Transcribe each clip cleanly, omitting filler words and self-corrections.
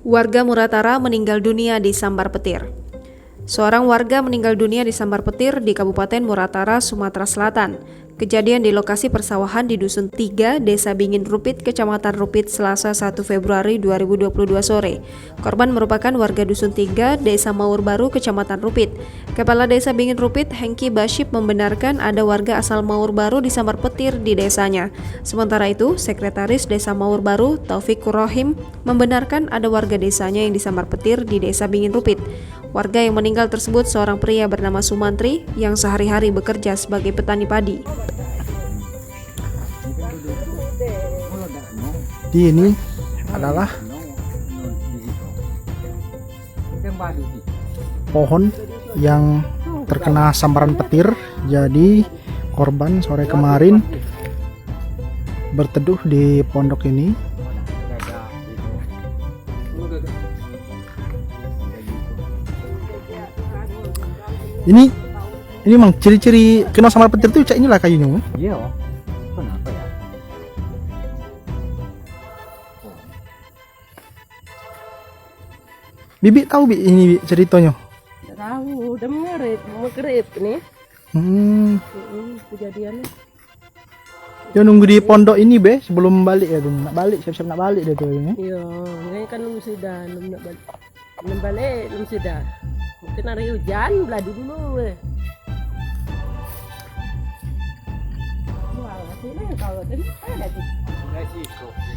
Warga Muratara meninggal dunia disambar petir. Seorang warga meninggal dunia disambar petir di Kabupaten Muratara, Sumatera Selatan. Kejadian di lokasi persawahan di Dusun 3, Desa Bingin Rupit, Kecamatan Rupit, Selasa 1 Februari 2022 sore. Korban merupakan warga Dusun 3, Desa Maur Baru, Kecamatan Rupit. Kepala Desa Bingin Rupit, Hengki Basyip, membenarkan ada warga asal Maur Baru disambar petir di desanya. Sementara itu, Sekretaris Desa Maur Baru, Taufik Rohim, membenarkan ada warga desanya yang disambar petir di Desa Bingin Rupit. Warga yang meninggal tersebut seorang pria bernama Sumantri yang sehari-hari bekerja sebagai petani padi. Di ini adalah pohon yang terkena sambaran petir. Jadi korban sore kemarin berteduh di pondok ini. Ini memang ciri-ciri kena sambaran petir tuh inilah kayunya. Iya, kenapa ya? Bibi tahu ini ceritanya? Tidak tahu, udah mengerip nih kejadiannya. Dia nunggu di pondok ini sebelum balik ya, nak balik siap-siap nak balik dia tuh. Iya, ini kan belum sudah, belum balik, belum sudah. Mungkin hari hujan, beladi dulu.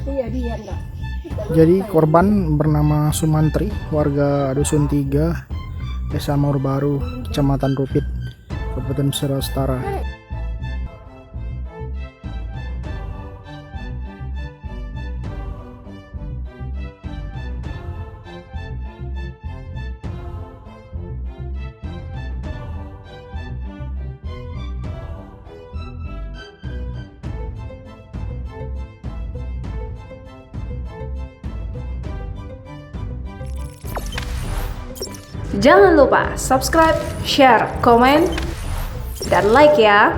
Iya dia enggak. Jadi korban bernama Sumantri, warga Dusun 3, Desa Maur Baru, Kecamatan Rupit, Kabupaten Seratara. Jangan lupa subscribe, share, komen, dan like ya.